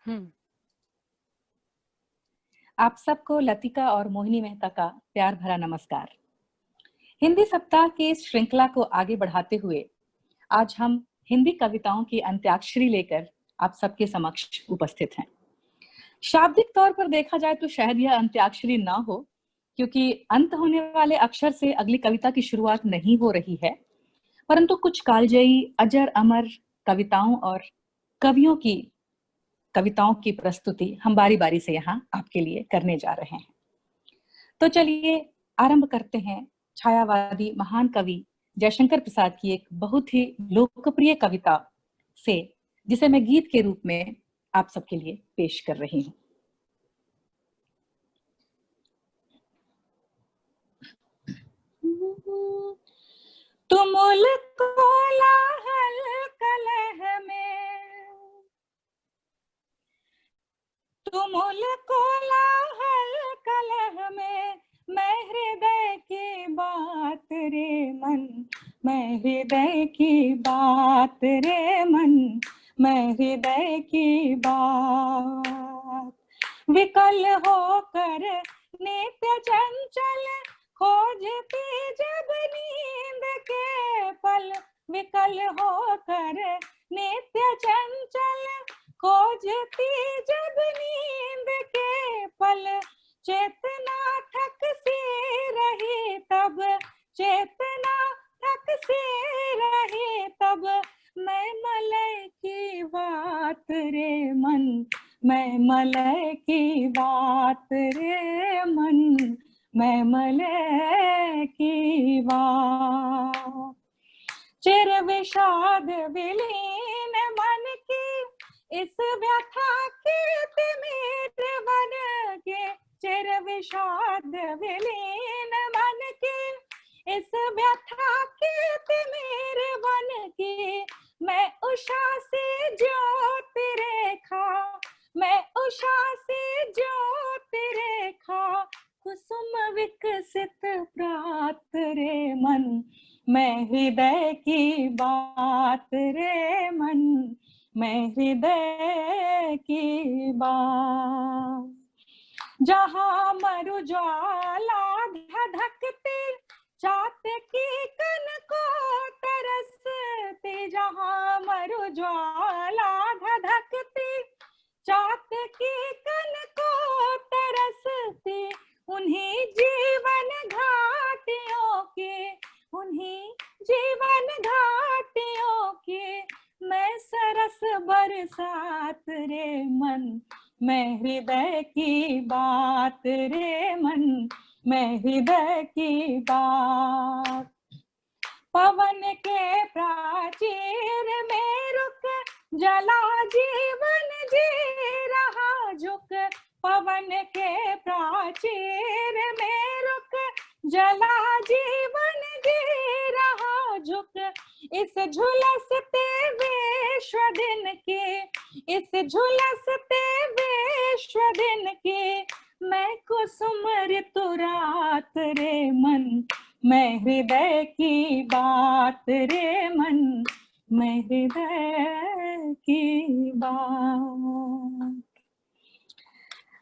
हम्म। आप सबको लतिका और मोहिनी मेहता का प्यार भरा नमस्कार। हिंदी सप्ताह की इस श्रृंखला को आगे बढ़ाते हुए आज हम हिंदी कविताओं की अंत्याक्षरी लेकर आप सबके समक्ष उपस्थित हैं। शाब्दिक तौर पर देखा जाए तो शायद यह अंत्याक्षरी ना हो, क्योंकि अंत होने वाले अक्षर से अगली कविता की शुरुआत नहीं हो रही है, परंतु कुछ कालजयी अजर अमर कविताओं और कवियों की कविताओं की प्रस्तुति हम बारी बारी से यहाँ आपके लिए करने जा रहे हैं। तो चलिए आरंभ करते हैं छायावादी महान कवि जयशंकर प्रसाद की एक बहुत ही लोकप्रिय कविता से, जिसे मैं गीत के रूप में आप सबके लिए पेश कर रही हूँ। तुमुल कोलाहल कलह में, तुमुल कोलाहल कलह में, मैं हृदय की बात रे मन, मैं हृदय की बात रे मन, मैं हृदय की बात। विकल होकर नित्य चंचल खोजती जब नींद के पल, विकल होकर नित्य चंचल खोजती जब नींद के पल, चेतना थक सी रही तब, चेतना थक सी रही तब, मैं मलय की बात रे मन, मैं मलय की बात रे मन, मैं मलय की बात। चिर विषाद विलीन मन की इस व्यथा के तिमिर बन के, चिर विषाद विलीन मन की इस व्यथा के तिमिर बन के, मैं उषा से ज्योति रेखा, मैं उषा से ज्योति रेखा, कुसुम विकसित प्रात रे मन, मैं हृदय की बात रे मन, मैं हृदय की बात। जहाँ मरु ज्वाला धधकती चात की कन को तरसती, जहाँ मरु ज्वाला धधकती चात की कन को तरसती, उन्हीं जीवन घाटियों की, उन्हीं जीवन घाटियों की, मैं सरस बरसात रे मन, मैं हृदय की बात रे मन, मैं हृदय की बात। पवन के प्राचीर में रुक जला जीवन जी रहा झुक, पवन के प्राचीर में रुक जला जीवन जी रहा झुक, इस झुलसते विश्व दिन के, इस झुलसते विश्व दिन के, मैं कुसुम ऋतु रात रे मन, मैं हृदय की बात रे मन, मैं हृदय की बात।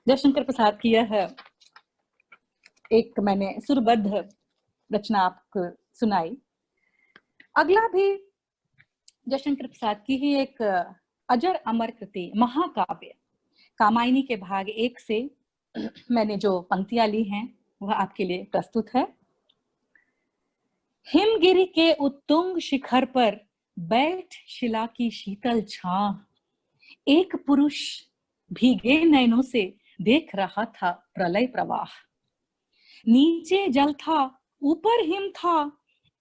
जयशंकर प्रसाद की यह एक मैंने सुरबद्ध रचना आपको सुनाई। अगला भी जयशंकर प्रसाद की ही एक अजर अमर कृति महाकाव्य कामायनी के भाग 1 से मैंने जो पंक्तियां ली हैं वह आपके लिए प्रस्तुत है। हिमगिरी के उत्तुंग शिखर पर बैठ शिला की शीतल छां, एक पुरुष भीगे नयनों से देख रहा था प्रलय प्रवाह। नीचे जल था, ऊपर हिम था,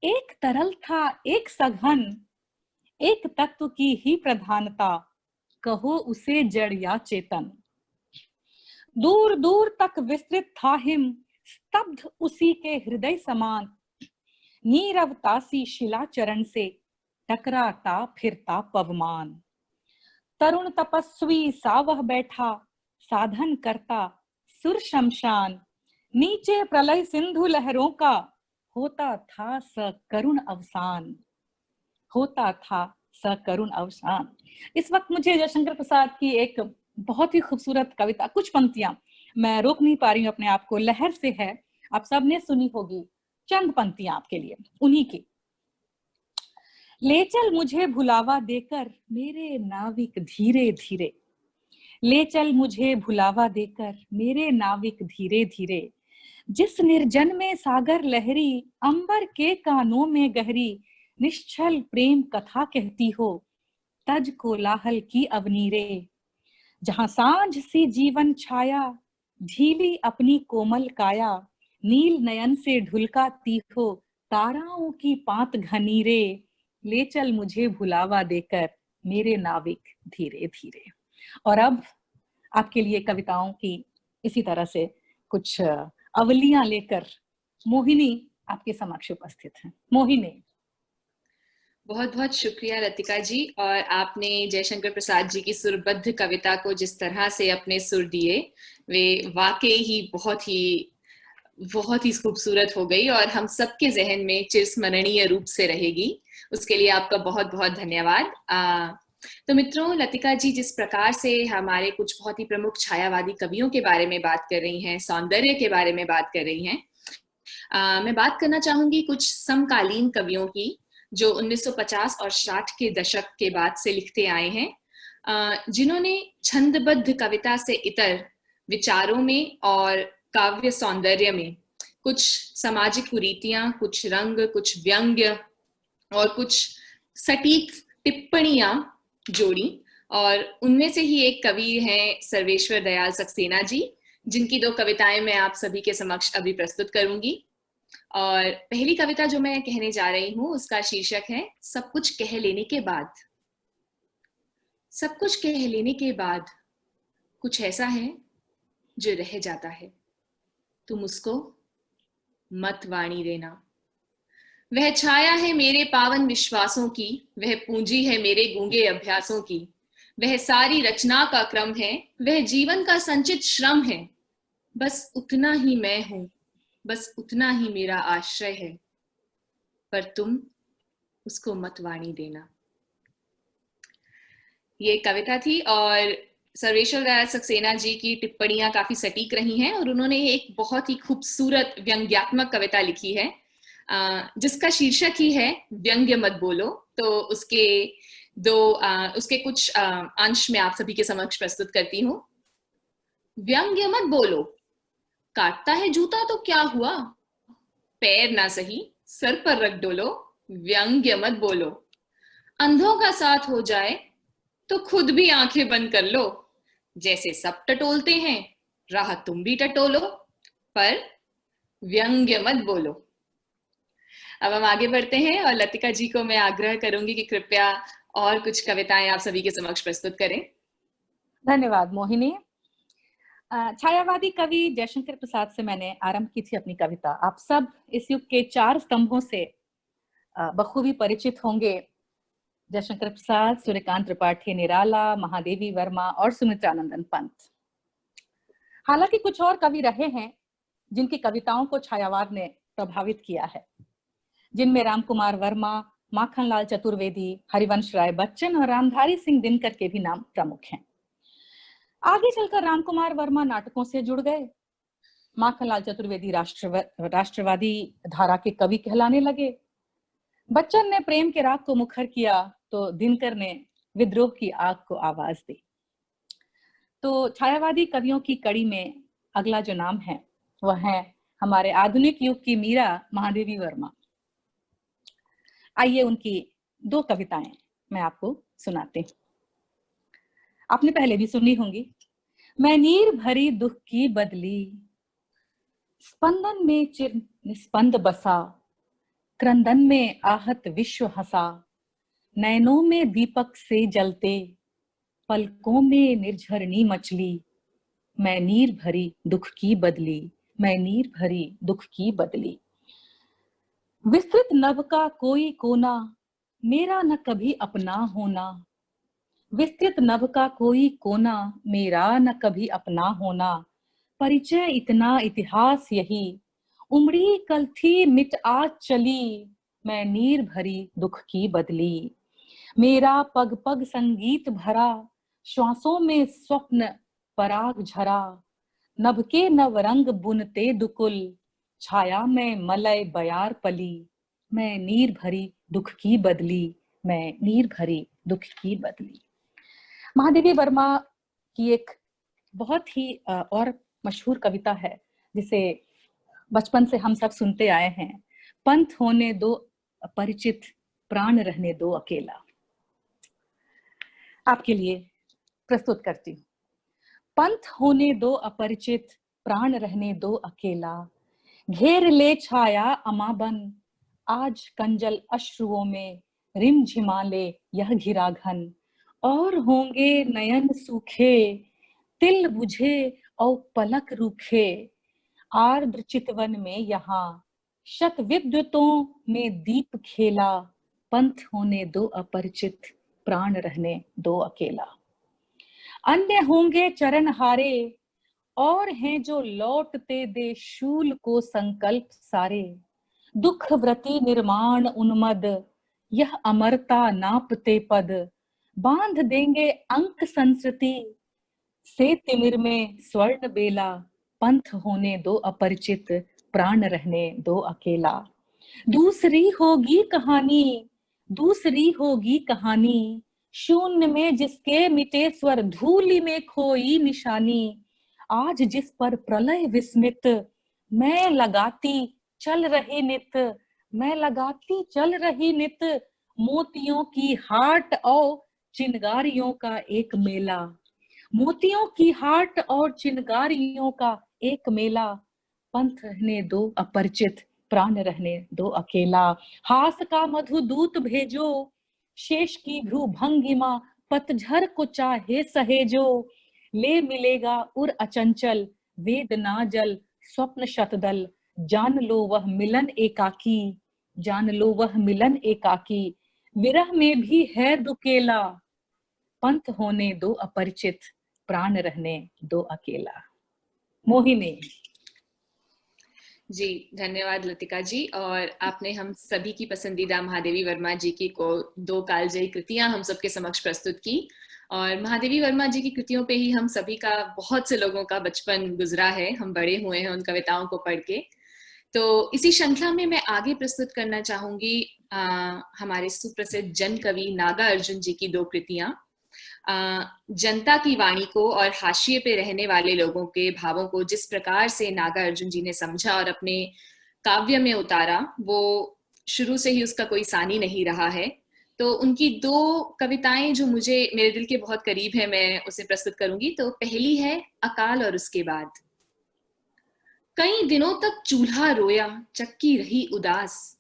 एक तरल था एक सघन, एक तत्व की ही प्रधानता, कहो उसे जड़ या चेतन। दूर दूर तक विस्तृत था हिम, स्तब्ध उसी के हृदय समान, नीरवतासी शिला चरण से टकराता फिरता पवमान। तरुण तपस्वी सा वह बैठा, साधन करता सुर शमशान, नीचे प्रलय सिंधु लहरों का होता था सकरुण अवसान, होता था सकरुण अवसान। इस वक्त मुझे जयशंकर प्रसाद की एक बहुत ही खूबसूरत कविता, कुछ पंक्तियां मैं रोक नहीं पा रही हूँ अपने आप को, लहर से है, आप सबने सुनी होगी, चंद पंक्तियां आपके लिए उन्हीं की। ले चल मुझे भुलावा देकर मेरे नाविक धीरे धीरे, ले चल मुझे भुलावा देकर मेरे नाविक धीरे धीरे, जिस निर्जन में सागर लहरी अंबर के कानों में गहरी, निश्चल प्रेम कथा कहती हो तज कोलाहल की अवनीरे, जहां सांझ सी जीवन छाया ढीली अपनी कोमल काया, नील नयन से ढुलकाती हो ताराओं की पात घनीरे, ले चल मुझे भुलावा देकर मेरे नाविक धीरे धीरे। और अब आपके लिए कविताओं की इसी तरह से कुछ अवलियां लेकर मोहिनी आपके समक्ष उपस्थित हैं। मोहिनी। बहुत बहुत शुक्रिया लतिका जी। और आपने जयशंकर प्रसाद जी की सुरबद्ध कविता को जिस तरह से अपने सुर दिए, वे वाकई ही बहुत ही खूबसूरत हो गई और हम सबके जहन में चिरस्मरणीय रूप से रहेगी। उसके लिए आपका बहुत बहुत धन्यवाद। तो मित्रों, लतिका जी जिस प्रकार से हमारे कुछ बहुत ही प्रमुख छायावादी कवियों के बारे में बात कर रही हैं, सौंदर्य के बारे में बात कर रही हैं, मैं बात करना चाहूंगी कुछ समकालीन कवियों की जो 1950 और 60 के दशक के बाद से लिखते आए हैं, जिन्होंने छंदबद्ध कविता से इतर विचारों में और काव्य सौंदर्य में कुछ सामाजिक कुरीतियां, कुछ रंग, कुछ व्यंग्य और कुछ सटीक टिप्पणियां जोड़ी। और उनमें से ही एक कवि हैं सर्वेश्वर दयाल सक्सेना जी, जिनकी 2 कविताएं मैं आप सभी के समक्ष अभी प्रस्तुत करूंगी। और पहली कविता जो मैं कहने जा रही हूं उसका शीर्षक है सब कुछ कह लेने के बाद। सब कुछ कह लेने के बाद कुछ ऐसा है जो रह जाता है, तुम उसको मत वाणी देना। वह छाया है मेरे पावन विश्वासों की, वह पूंजी है मेरे गूंगे अभ्यासों की, वह सारी रचना का क्रम है, वह जीवन का संचित श्रम है। बस उतना ही मैं हूं, बस उतना ही मेरा आश्रय है, पर तुम उसको मत वाणी देना। ये कविता थी और सर्वेश्वर दयाल सक्सेना जी की टिप्पणियां काफी सटीक रही हैं और उन्होंने एक बहुत ही खूबसूरत व्यंग्यात्मक कविता लिखी है जिसका शीर्षक ही है व्यंग्य मत बोलो। तो उसके कुछ अंश में आप सभी के समक्ष प्रस्तुत करती हूँ। व्यंग्य मत बोलो, काटता है जूता तो क्या हुआ, पैर ना सही सर पर रख डोलो। व्यंग्य मत बोलो, अंधों का साथ हो जाए तो खुद भी आंखें बंद कर लो। जैसे सब टटोलते हैं राह तुम भी टटोलो, पर व्यंग्य मत बोलो। अब हम आगे बढ़ते हैं और लतिका जी को मैं आग्रह करूंगी कि कृपया और कुछ कविताएं आप सभी के समक्ष प्रस्तुत करें। धन्यवाद मोहिनी। छायावादी कवि जयशंकर प्रसाद से मैंने आरंभ की थी अपनी कविता। आप सब इस युग के 4 स्तंभों से बखूबी परिचित होंगे, जयशंकर प्रसाद, सूर्यकांत त्रिपाठी निराला, महादेवी वर्मा और सुमित्रानंदन पंत। हालांकि कुछ और कवि रहे हैं जिनकी कविताओं को छायावाद ने प्रभावित किया है, जिनमें रामकुमार वर्मा, माखनलाल चतुर्वेदी, हरिवंश राय बच्चन और रामधारी सिंह दिनकर के भी नाम प्रमुख हैं। आगे चलकर रामकुमार वर्मा नाटकों से जुड़ गए, माखनलाल चतुर्वेदी राष्ट्रवादी धारा के कवि कहलाने लगे, बच्चन ने प्रेम के राग को मुखर किया तो दिनकर ने विद्रोह की आग को आवाज दी। तो छायावादी कवियों की कड़ी में अगला जो नाम है वह है हमारे आधुनिक युग की मीरा महादेवी वर्मा। आइए उनकी 2 कविताएं मैं आपको सुनाती हूँ। आपने पहले भी सुनी होंगी। मैं नीर भरी दुख की बदली, स्पंदन में चिर निस्पंद बसा, क्रंदन में आहत विश्व हंसा, नैनों में दीपक से जलते, पलकों में निर्झरनी मचली। मैं नीर भरी दुख की बदली, मैं नीर भरी दुख की बदली। विस्तृत नभ का कोई कोना, मेरा न कभी अपना होना। विस्तृत नभ का कोई कोना, मेरा न कभी अपना होना। परिचय इतना इतिहास यही, उमड़ी कल थी मिट आज चली। मैं नीर भरी दुख की बदली। मेरा पग पग संगीत भरा, श्वासों में स्वप्न पराग झरा, नभ के नव रंग बुनते दुकुल, छाया में मलय बयार पली, मैं नीर भरी दुख की बदली, मैं नीर भरी दुख की बदली। महादेवी वर्मा की एक बहुत ही और मशहूर कविता है जिसे बचपन से हम सब सुनते आए हैं, पंथ होने दो अपरिचित, प्राण रहने दो अकेला। आपके लिए प्रस्तुत करती हूँ। पंथ होने दो अपरिचित, प्राण रहने दो अकेला, घेर ले छाया अमाबन, आज कंजल अश्रुओं में रिम झिमाले यह घिरा घन, और होंगे नयन सूखे, तिल बुझे और पलक रूखे, आर्द्र चितवन में यहाँ शत विद्युतों में दीप खेला, पंथ होने दो अपरिचित, प्राण रहने दो अकेला। अन्य होंगे चरण हारे, और हैं जो लौटते दे शूल को संकल्प सारे, दुख व्रति निर्माण उन्मद, यह अमरता नापते पद, बांध देंगे अंक संस्कृति, से तिमिर में स्वर्ण बेला, पंथ होने दो अपरिचित, प्राण रहने दो अकेला। दूसरी होगी कहानी, दूसरी होगी कहानी, शून्य में जिसके मिटे स्वर, धूलि में खोई निशानी, आज जिस पर प्रलय विस्मित, मैं लगाती चल रही नित, मैं लगाती चल रही नित, मोतियों की हाट और चिनगारियों का एक मेला, मोतियों की हाट और चिनगारियों का एक मेला, पंथ रहने दो अपरिचित, प्राण रहने दो अकेला। हास का मधुदूत भेजो, शेष की भ्रू भंगिमा, पतझर को चाहे सहेजो, ले मिलेगा उर अचंचल, वेद ना जल स्वप्न शतदल, जान लो वह मिलन एकाकी, जान लो वह मिलन एकाकी, विरह में भी है दुकेला, पंथ होने दो अपरिचित, प्राण रहने दो अकेला। मोहिनी। जी धन्यवाद लतिका जी। और आपने हम सभी की पसंदीदा महादेवी वर्मा जी की को 2 कालजयी कृतियां हम सबके समक्ष प्रस्तुत की। और महादेवी वर्मा जी की कृतियों पे ही हम सभी का, बहुत से लोगों का बचपन गुजरा है, हम बड़े हुए हैं उन कविताओं को पढ़ के। तो इसी श्रृंखला में मैं आगे प्रस्तुत करना चाहूंगी हमारे सुप्रसिद्ध जन कवि नागा अर्जुन जी की 2 कृतियां, जनता की वाणी को और हाशिए पे रहने वाले लोगों के भावों को जिस प्रकार से नागा अर्जुन जी ने समझा और अपने काव्य में उतारा, वो शुरू से ही उसका कोई सानी नहीं रहा है। तो उनकी 2 कविताएं जो मुझे मेरे दिल के बहुत करीब है, मैं उसे प्रस्तुत करूंगी। तो पहली है अकाल और उसके बाद। कई दिनों तक चूल्हा रोया, चक्की रही उदास,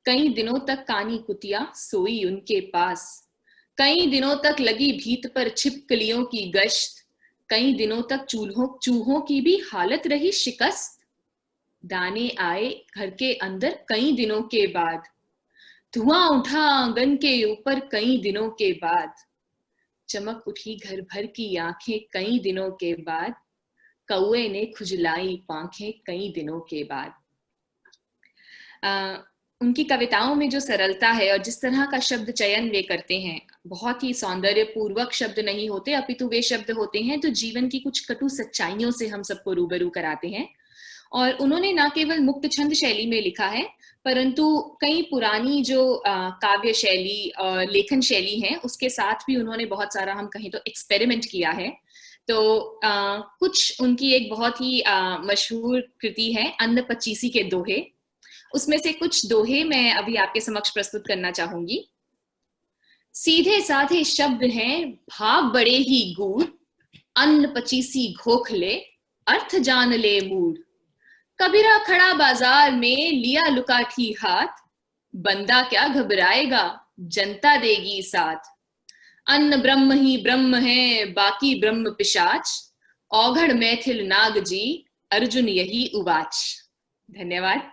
कई दिनों तक कानी कुतिया सोई उनके पास, कई दिनों तक लगी भीत पर छिपकलियों की गश्त, कई दिनों तक चूहों की भी हालत रही शिकस्त, दाने आए घर के अंदर कई दिनों के बाद, धुआं उठा आंगन के ऊपर कई दिनों के बाद, चमक उठी घर भर की आंखें कई दिनों के बाद, कौए ने खुजलाई पांखें कई दिनों के बाद। उनकी कविताओं में जो सरलता है और जिस तरह का शब्द चयन वे करते हैं, बहुत ही सौंदर्यपूर्वक शब्द नहीं होते, अपितु वे शब्द होते हैं तो जीवन की कुछ कटु सच्चाइयों से हम सबको रूबरू कराते हैं। और उन्होंने ना केवल मुक्त छंद शैली में लिखा है, परंतु कई पुरानी जो काव्य शैली और लेखन शैली है उसके साथ भी उन्होंने बहुत सारा, हम कहें तो, एक्सपेरिमेंट किया है। तो कुछ उनकी एक बहुत ही मशहूर कृति है अन्न पचीसी के दोहे, उसमें से कुछ दोहे मैं अभी आपके समक्ष प्रस्तुत करना चाहूंगी। सीधे साधे शब्द हैं, भाव बड़े ही गूढ़, अन्न पचीसी घोखले, अर्थ जान ले मूढ़, कबीरा खड़ा बाजार में लिया लुकाठी हाथ, बंदा क्या घबराएगा जनता देगी साथ, अन्न ब्रह्म ही ब्रह्म है बाकी ब्रह्म पिशाच, औघड़ मैथिल नाग जी अर्जुन यही उवाच। धन्यवाद।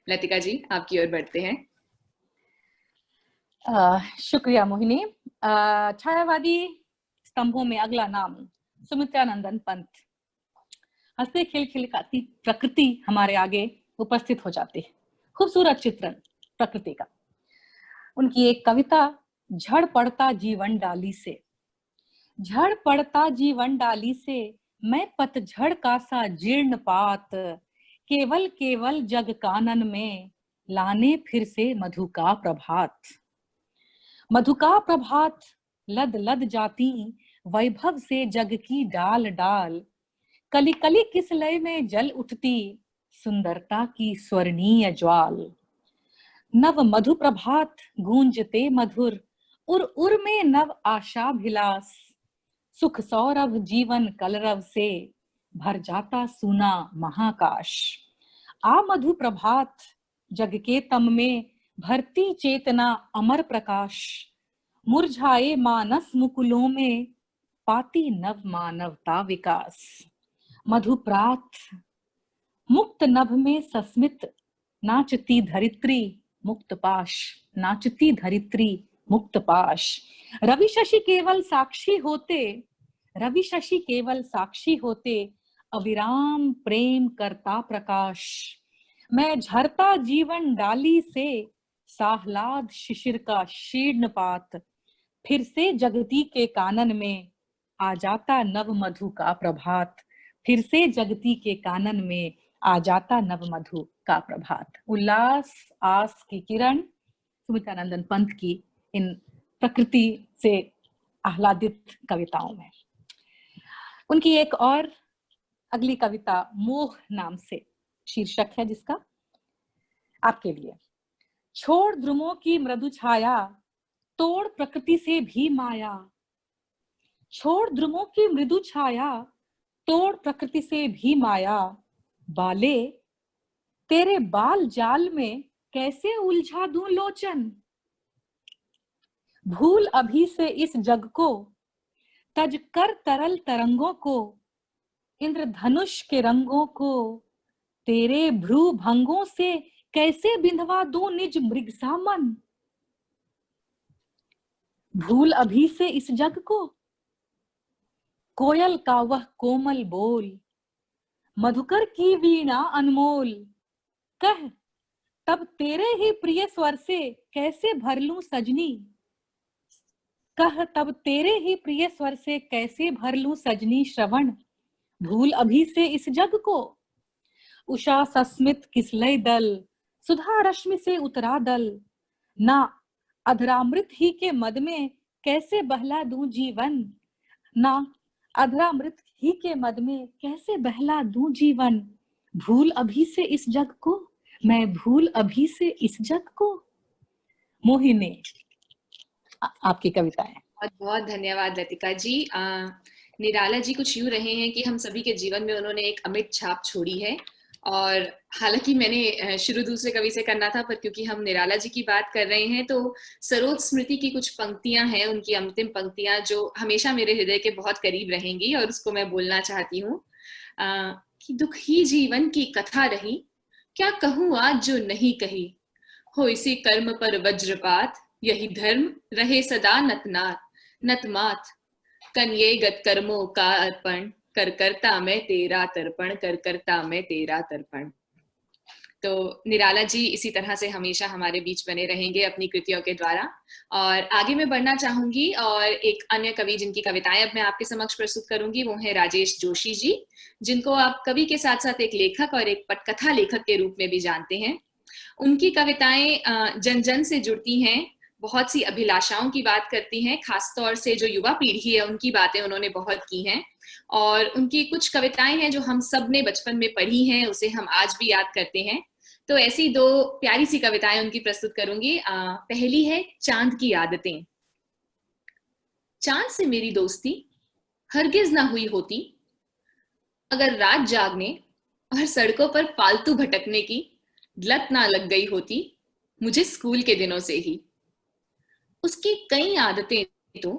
लतिका जी, आपकी ओर बढ़ते हैं। शुक्रिया मोहिनी। छायावादी स्तंभों में अगला नाम सुमित्रानंदन पंत। हंसते खिलखिलाती प्रकृति हमारे आगे उपस्थित हो जाती है, खूबसूरत चित्रण प्रकृति का। उनकी एक कविता, झड़ पड़ता जीवन डाली से, झड़ पड़ता जीवन डाली से, मैं पतझड़ का सा जीर्ण पात, केवल केवल जग कानन में लाने फिर से मधु का प्रभात। मधु का प्रभात लद लद जाती वैभव से जग की डाल डाल, कली कली किस लय में जल उठती सुंदरता की स्वर्णीय ज्वाल। नव मधु प्रभात गूंजते मधुर, उर उर में नव आशा भिलास, सुख सौरभ जीवन कलरव से भर जाता सूना महाकाश। आ मधु प्रभात जग के तम में भरती चेतना अमर प्रकाश, मुरझाए मानस मुकुलों में पाती नव मानवता विकास। मधुप्रात मुक्त नभ में सस्मित नाचती धरित्री मुक्त पाश, नाचती धरित्री मुक्त पाश। रवि शशि केवल साक्षी होते, रवि शशि केवल साक्षी होते, अविराम प्रेम करता प्रकाश। मैं झरता जीवन डाली से साहलाद शिशिर का शीर्ण पात, फिर से जगती के कानन में आ जाता नव मधु का प्रभात, फिर से जगती के कानन में आ जाता नव मधु का प्रभात। उल्लास आस की किरण सुमित्रानंदन पंत की इन प्रकृति से आह्लादित कविताओं में। उनकी एक और अगली कविता मोह नाम से शीर्षक है, जिसका आपके लिए। छोड़ ध्रुवों की मृदु छाया, तोड़ प्रकृति से भी माया। छोड़ ध्रुवों की मृदु छाया, तोड़ प्रकृति से भी माया। बाले तेरे बाल जाल में कैसे उलझा दूं लोचन। भूल अभी से इस जग को, तज कर तरल तरंगों को, इंद्रधनुष के रंगों को। तेरे भ्रू भंगों से कैसे बिंधवा दूं निज मृग सा मन। भूल अभी से इस जग को, कोयल का वह कोमल बोल, मधुकर की वीणा अनमोल। कह तब तेरे ही प्रिय स्वर से कैसे भर लूं सजनी। कह तब तेरे ही प्रिय स्वर से कैसे भर लूं सजनी श्रवण। भूल अभी से इस जग को, उषा सस्मित किसलय दल, सुधा रश्मि से उतरा दल। ना अधरामृत ही के मद में कैसे बहला दूं जीवन। ना अधरामृत ही के मद में कैसे बहला दूं जीवन। भूल अभी से इस जग को, मैं भूल अभी से इस जग को। मोहिनी, आपकी कविताएं। बहुत बहुत धन्यवाद लतिका जी। निराला जी कुछ यूं रहे हैं कि हम सभी के जीवन में उन्होंने एक अमिट छाप छोड़ी है। और हालांकि मैंने शुरू दूसरे कवि से करना था, पर क्योंकि हम निराला जी की बात कर रहे हैं तो सरोज स्मृति की कुछ पंक्तियां हैं, उनकी अंतिम पंक्तियां जो हमेशा मेरे हृदय के बहुत करीब रहेंगी, और उसको मैं बोलना चाहती हूँ कि दुख ही जीवन की कथा रही, क्या कहूँ आज जो नहीं कही। हो इसी कर्म पर वज्रपात, यही धर्म रहे सदा नतमात। कन्ये गत कर्मों का अर्पण, कर करता मैं तेरा तर्पण, कर करता मैं तेरा तर्पण। तो निराला जी इसी तरह से हमेशा हमारे बीच बने रहेंगे अपनी कृतियों के द्वारा। और आगे मैं बढ़ना चाहूंगी, और एक अन्य कवि जिनकी कविताएं अब मैं आपके समक्ष प्रस्तुत करूंगी वो है राजेश जोशी जी, जिनको आप कवि के साथ साथ एक लेखक और एक पटकथा लेखक के रूप में भी जानते हैं। उनकी कविताएं जन जन से जुड़ती हैं, बहुत सी अभिलाषाओं की बात करती हैं, खासतौर से जो युवा पीढ़ी है उनकी बातें उन्होंने बहुत की हैं। और उनकी कुछ कविताएं हैं जो हम सब ने बचपन में पढ़ी हैं, उसे हम आज भी याद करते हैं। तो ऐसी दो प्यारी सी कविताएं उनकी प्रस्तुत करूंगी। पहली है चांद की आदतें। चांद से मेरी दोस्ती हरगिज ना हुई होती, अगर रात जागने और सड़कों पर फालतू भटकने की लत ना लग गई होती मुझे स्कूल के दिनों से ही। उसकी कई आदतें तो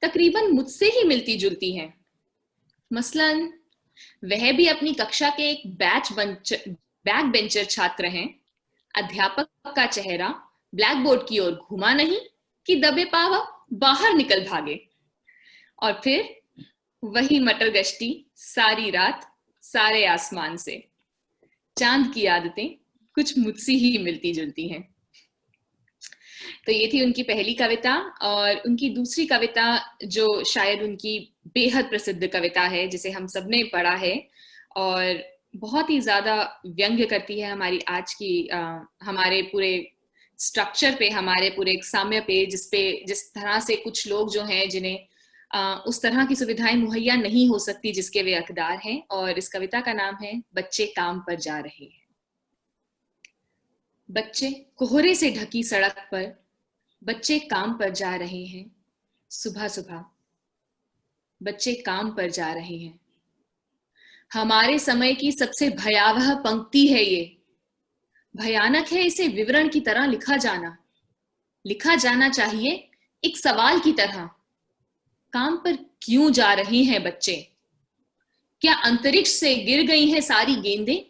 तकरीबन मुझसे ही मिलती जुलती हैं। मसलन वह भी अपनी कक्षा के एक बैक बेंचर छात्र हैं। अध्यापक का चेहरा ब्लैक बोर्ड की ओर घुमा नहीं कि दबे पाव बाहर निकल भागे। और फिर वही मटर गश्ती सारी रात सारे आसमान से। चांद की आदतें कुछ मुझसे ही मिलती जुलती हैं। तो ये थी उनकी पहली कविता। और उनकी दूसरी कविता, जो शायद उनकी बेहद प्रसिद्ध कविता है, जिसे हम सबने पढ़ा है और बहुत ही ज्यादा व्यंग्य करती है हमारी आज की हमारे पूरे स्ट्रक्चर पे, हमारे पूरे साम्य पे, जिस तरह से कुछ लोग जो हैं जिन्हें उस तरह की सुविधाएं मुहैया नहीं हो सकती जिसके वे हकदार हैं। और इस कविता का नाम है बच्चे काम पर जा रहे हैं। बच्चे कोहरे से ढकी सड़क पर, बच्चे काम पर जा रहे हैं। सुबह सुबह बच्चे काम पर जा रहे हैं। हमारे समय की सबसे भयावह पंक्ति है ये। भयानक है इसे विवरण की तरह लिखा जाना चाहिए एक सवाल की तरह। काम पर क्यों जा रहे हैं बच्चे? क्या अंतरिक्ष से गिर गई हैं सारी गेंदें?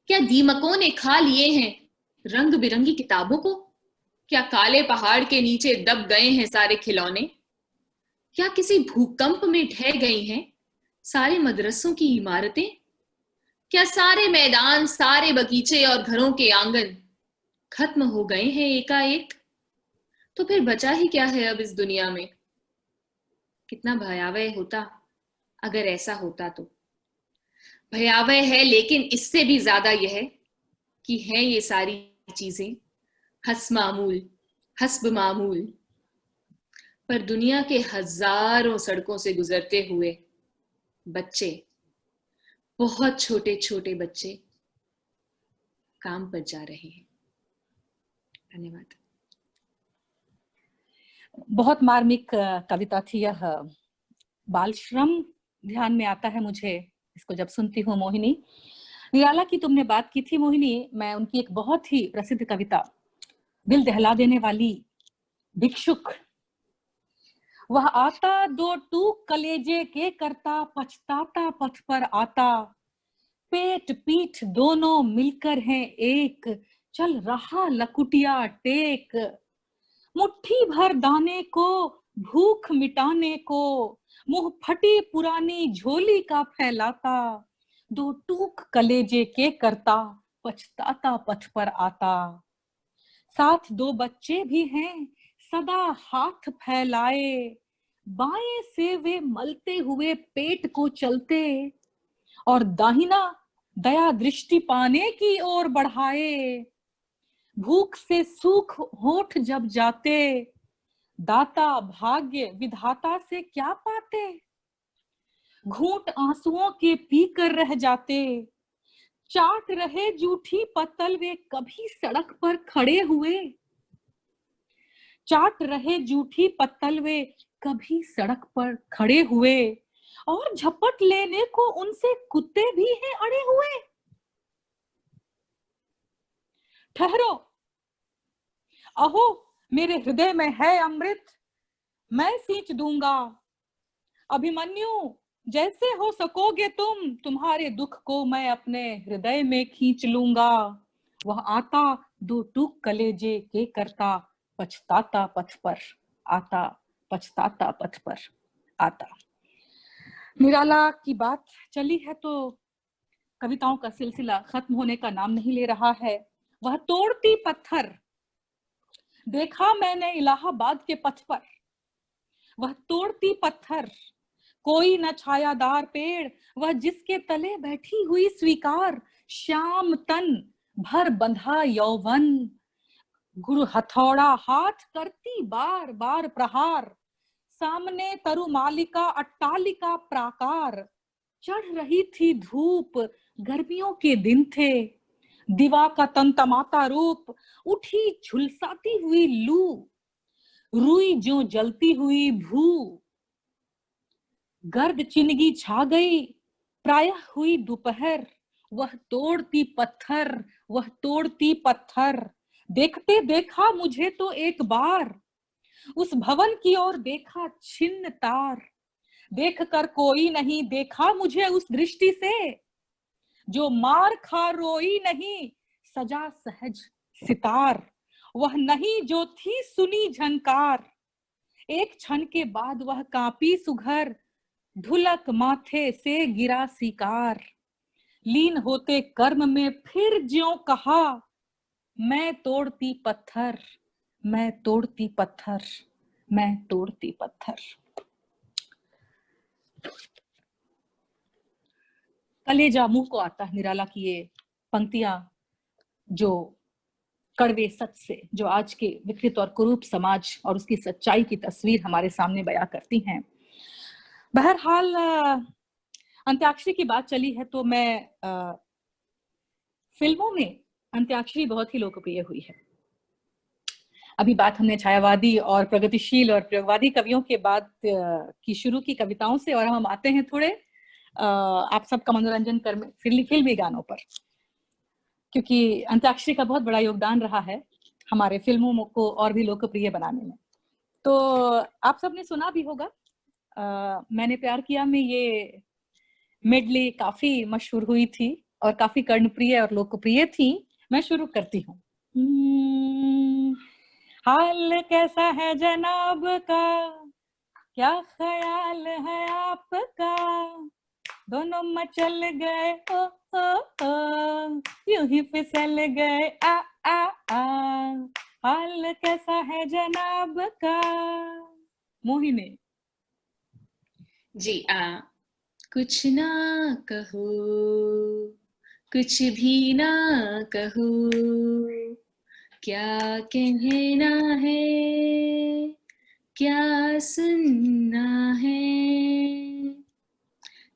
क्या दीमकों ने खा लिए हैं रंग बिरंगी किताबों को? क्या काले पहाड़ के नीचे दब गए हैं सारे खिलौने? क्या किसी भूकंप में ढह गई हैं सारे मदरसों की इमारतें? क्या सारे मैदान, सारे बगीचे और घरों के आंगन खत्म हो गए हैं एकाएक? तो फिर बचा ही क्या है अब इस दुनिया में? कितना भयावह होता अगर ऐसा होता तो। भयावह है, लेकिन इससे भी ज्यादा यह कि हैं ये सारी चीजें हस्ब मामूल, पर दुनिया के हजारों सड़कों से गुजरते हुए बच्चे, बहुत छोटे छोटे बच्चे काम पर जा रहे हैं। धन्यवाद। बहुत मार्मिक कविता थी यह। बाल श्रम ध्यान में आता है मुझे इसको जब सुनती हूँ। मोहिनी, निराला की तुमने बात की थी मोहिनी, मैं उनकी एक बहुत ही प्रसिद्ध कविता, दिल दहला देने वाली भिक्षुक। वह आता दो टूक कलेजे के करता, पछताता पथ पर आता। पेट पीठ दोनों मिलकर हैं एक, चल रहा लकुटिया टेक। मुट्ठी भर दाने को भूख मिटाने को, मुंह फटी पुरानी झोली का फैलाता। दो टूक कलेजे के करता, पछताता पथ पर आता। साथ दो बच्चे भी हैं सदा हाथ फैलाए, बाएं से वे मलते हुए पेट को चलते, और दाहिना दया दृष्टि पाने की ओर बढ़ाए। भूख से सूख होठ जब जाते, दाता भाग्य विधाता से क्या पाते। घूंट आंसुओं के पी कर रह जाते, चाट रहे जूठी पत्तल वे कभी सड़क पर खड़े हुए। चाट रहे जूठी पत्तल वे कभी सड़क पर खड़े हुए, और झपट लेने को उनसे कुत्ते भी हैं अड़े हुए। ठहरो, अहो मेरे हृदय में है अमृत, मैं सींच दूंगा। अभिमन्यु, जैसे हो सकोगे तुम, तुम्हारे दुख को मैं अपने हृदय में खींच लूंगा। वह आता दो टूक कलेजे के करता, पछताता पथ पर आता, पछताता पथ पर आता। निराला की बात चली है तो कविताओं का सिलसिला खत्म होने का नाम नहीं ले रहा है। वह तोड़ती पत्थर देखा मैंने इलाहाबाद के पथ पर। वह तोड़ती पत्थर, कोई न छायादार पेड़, वह जिसके तले बैठी हुई स्वीकार। श्याम तन भर बंधा यौवन, गुरु हथौड़ा हाथ करती बार बार प्रहार। सामने तरुमालिका अट्टालिका प्राकार, चढ़ रही थी धूप, गर्मियों के दिन थे। दिवा का तमतमाता रूप, उठी झुलसाती हुई लू, रुई जो जलती हुई भू। गर्द चिनगी छा गई, प्रायः हुई दोपहर। वह तोड़ती पत्थर, वह तोड़ती पत्थर। देखते देखा मुझे तो एक बार, उस भवन की ओर देखा छिन्न तार। देख कर कोई नहीं देखा मुझे उस दृष्टि से, जो मार खा रोई नहीं सजा सहज सितार। वह नहीं जो थी सुनी झनकार, एक क्षण के बाद वह कांपी सुघर। ढुलक माथे से गिरा शिकार, लीन होते कर्म में फिर ज्यों कहा, मैं तोड़ती पत्थर, मैं तोड़ती पत्थर, मैं तोड़ती पत्थर। कलेजा मुंह को आता है निराला की ये पंक्तियां, जो कड़वे सच से, जो आज के विकृत और कुरूप समाज और उसकी सच्चाई की तस्वीर हमारे सामने बयां करती हैं। बहरहाल अंत्याक्षरी की बात चली है तो मैं फिल्मों में अंत्याक्षरी बहुत ही लोकप्रिय हुई है। अभी बात हमने छायावादी और प्रगतिशील और प्रयोगवादी कवियों के बाद की शुरू की कविताओं से, और हम आते हैं थोड़े आप सबका मनोरंजन कर फिल्मी गानों पर, क्योंकि अंत्याक्षरी का बहुत बड़ा योगदान रहा है हमारे फिल्मों को और भी लोकप्रिय बनाने में। तो आप सबने सुना भी होगा, मैंने प्यार किया में ये मेडली काफी मशहूर हुई थी और काफी कर्णप्रिय और लोकप्रिय थी। मैं शुरू करती हूँ। हाल कैसा है जनाब का, क्या ख्याल है आपका, दोनों मचल गए ओ, यूं ही फिसल गए आ। हाल कैसा है जनाब का। मोहिनी जी, कुछ ना कहो, कुछ भी ना कहो, क्या कहना है, क्या सुनना है,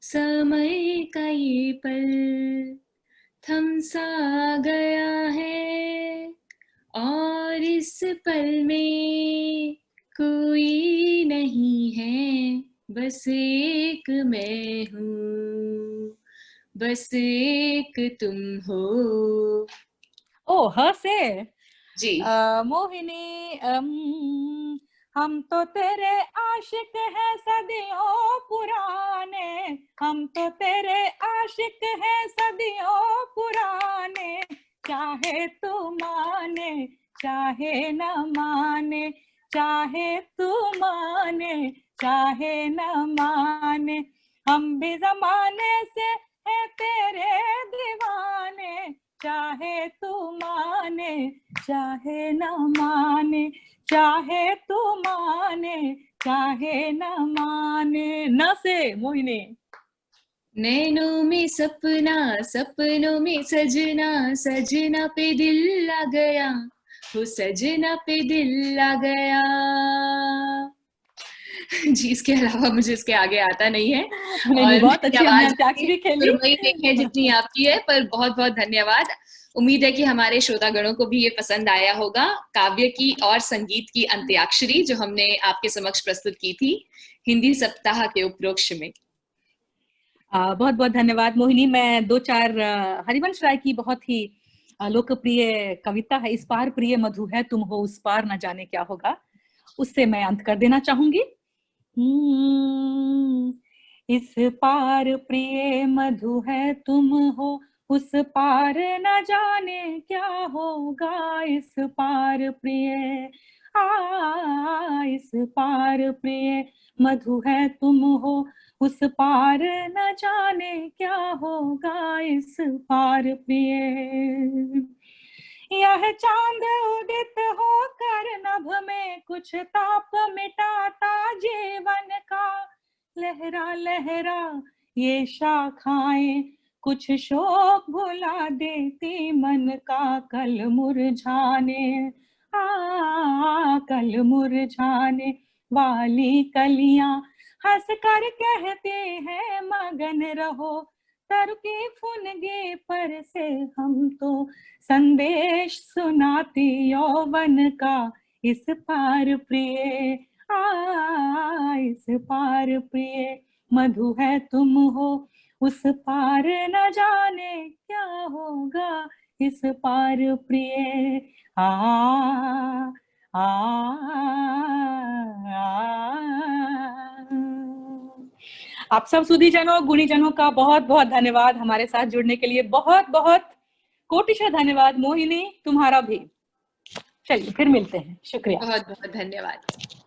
समय का ये पल थम सा गया है, और इस पल में कोई नहीं है, बस एक मैं हूँ, बस एक तुम हो। ओ ह से जी। मोहिनी हम तो तेरे आशिक हैं सदियों पुराने, हम तो तेरे आशिक हैं सदियों पुराने, चाहे तू माने चाहे न माने, चाहे तू माने चाहे न माने, हम भी जमाने से है तेरे दीवाने, चाहे तू माने चाहे न माने, चाहे तू माने चाहे न माने। न से मोहिनी नैनों में सपना, सपनों में सजना, सजना पे दिल आ गया, वो सजना पे दिल आ गया। जी, इसके अलावा मुझे इसके आगे आता नहीं है, नहीं, और बहुत मेरी अच्छी हमने आवाज अंत्याक्षरी खेली। सुरमई नहीं है जितनी आपकी है, पर बहुत बहुत धन्यवाद। उम्मीद है कि हमारे श्रोतागणों को भी ये पसंद आया होगा, काव्य की और संगीत की अंत्याक्षरी जो हमने आपके समक्ष प्रस्तुत की थी हिंदी सप्ताह के उपरोक्ष में। बहुत बहुत धन्यवाद मोहिनी। मैं दो चार हरिवंश राय की बहुत ही लोकप्रिय कविता है, इस पार प्रिय मधु है तुम हो, उस पार न जाने क्या होगा, उससे मैं अंत कर देना चाहूंगी। इस पार प्रिय मधु है तुम हो, उस पार न जाने क्या होगा, इस पार प्रिय इस पार प्रिय मधु है तुम हो, उस पार न जाने क्या होगा, इस पार प्रिय। यह चांद उदित होकर नभ में कुछ ताप मिटाता जीवन का, लहरा लहरा ये शाखाएं कुछ शोक भुला देती मन का, कल मुरझाने कल मुरझाने वाली कलियां हंस कर कहते हैं मगन रहो, तर के फुनगे पर से हम तो संदेश सुनाती यौवन का, इस पार प्रिय इस पार प्रिय मधु है तुम हो, उस पार न जाने क्या होगा, इस पार प्रिय आप सब सुधीजनों गुणीजनों का बहुत बहुत धन्यवाद हमारे साथ जुड़ने के लिए, बहुत बहुत कोटिशः धन्यवाद। मोहिनी तुम्हारा भी। चलिए फिर मिलते हैं, शुक्रिया। बहुत बहुत धन्यवाद।